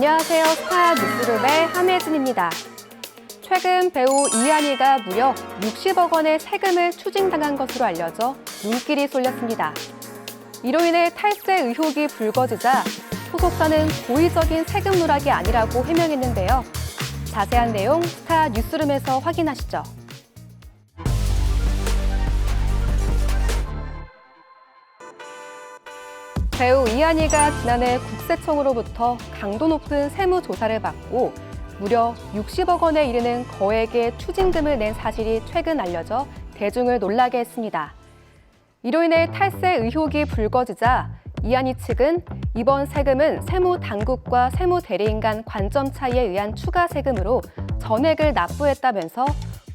안녕하세요. 스타 뉴스룸의 함혜진입니다. 최근 배우 이한희가 무려 60억 원의 세금을 추징당한 것으로 알려져 눈길이 쏠렸습니다. 이로 인해 탈세 의혹이 불거지자 소속사는 고의적인 세금 누락이 아니라고 해명했는데요. 자세한 내용 스타 뉴스룸에서 확인하시죠. 배우 이한희가 지난해 국세청으로부터 강도 높은 세무조사를 받고 무려 60억 원에 이르는 거액의 추징금을 낸 사실이 최근 알려져 대중을 놀라게 했습니다. 이로 인해 탈세 의혹이 불거지자 이한희 측은 이번 세금은 세무당국과 세무대리인 간 관점 차이에 의한 추가 세금으로 전액을 납부했다면서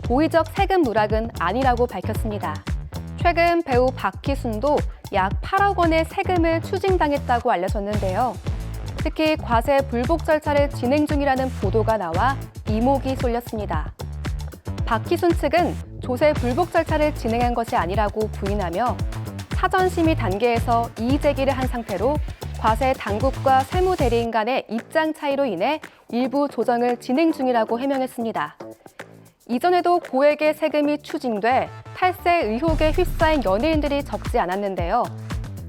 고의적 세금 누락은 아니라고 밝혔습니다. 최근 배우 박희순도 약 8억 원의 세금을 추징당했다고 알려졌는데요. 특히 과세 불복 절차를 진행 중이라는 보도가 나와 이목이 쏠렸습니다. 박희순 측은 조세 불복 절차를 진행한 것이 아니라고 부인하며 사전 심의 단계에서 이의 제기를 한 상태로 과세 당국과 세무대리인 간의 입장 차이로 인해 일부 조정을 진행 중이라고 해명했습니다. 이전에도 고액의 세금이 추징돼 탈세 의혹에 휩싸인 연예인들이 적지 않았는데요.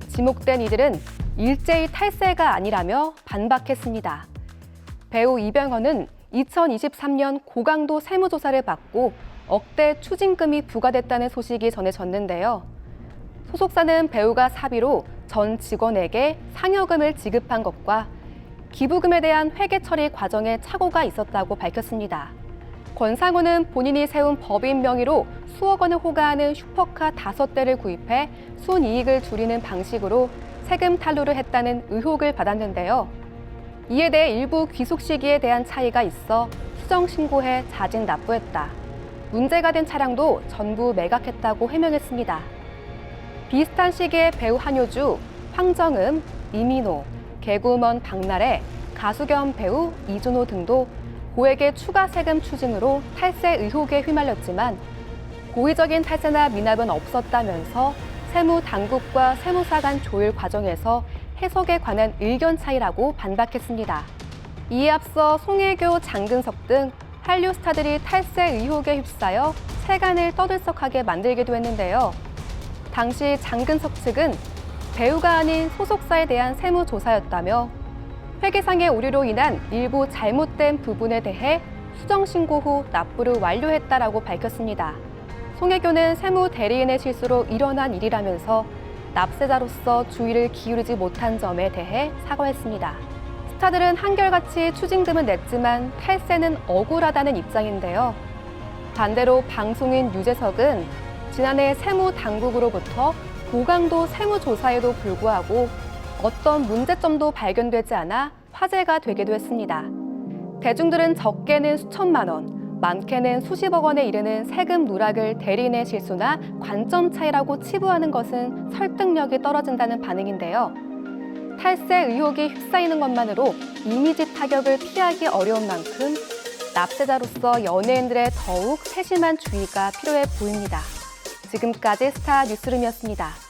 지목된 이들은 일제히 탈세가 아니라며 반박했습니다. 배우 이병헌은 2023년 고강도 세무조사를 받고 억대 추징금이 부과됐다는 소식이 전해졌는데요. 소속사는 배우가 사비로 전 직원에게 상여금을 지급한 것과 기부금에 대한 회계 처리 과정에 착오가 있었다고 밝혔습니다. 권상우는 본인이 세운 법인 명의로 수억 원을 호가하는 슈퍼카 5대를 구입해 순이익을 줄이는 방식으로 세금 탈루를 했다는 의혹을 받았는데요. 이에 대해 일부 귀속 시기에 대한 차이가 있어 수정 신고해 자진 납부했다. 문제가 된 차량도 전부 매각했다고 해명했습니다. 비슷한 시기에 배우 한효주, 황정음, 이민호, 개구먼 박나래, 가수 겸 배우 이준호 등도 고액의 추가 세금 추징으로 탈세 의혹에 휘말렸지만 고의적인 탈세나 미납은 없었다면서 세무당국과 세무사 간 조율 과정에서 해석에 관한 의견 차이라고 반박했습니다. 이에 앞서 송혜교, 장근석 등 한류 스타들이 탈세 의혹에 휩싸여 세간을 떠들썩하게 만들기도 했는데요. 당시 장근석 측은 배우가 아닌 소속사에 대한 세무조사였다며 회계상의 오류로 인한 일부 잘못된 부분에 대해 수정 신고 후 납부를 완료했다라고 밝혔습니다. 송혜교는 세무대리인의 실수로 일어난 일이라면서 납세자로서 주의를 기울이지 못한 점에 대해 사과했습니다. 스타들은 한결같이 추징금은 냈지만 탈세는 억울하다는 입장인데요. 반대로 방송인 유재석은 지난해 세무당국으로부터 고강도 세무조사에도 불구하고 어떤 문제점도 발견되지 않아 화제가 되기도 했습니다. 대중들은 적게는 수천만 원, 많게는 수십억 원에 이르는 세금 누락을 대리인의 실수나 관점 차이라고 치부하는 것은 설득력이 떨어진다는 반응인데요. 탈세 의혹이 휩싸이는 것만으로 이미지 타격을 피하기 어려운 만큼 납세자로서 연예인들의 더욱 세심한 주의가 필요해 보입니다. 지금까지 스타 뉴스룸이었습니다.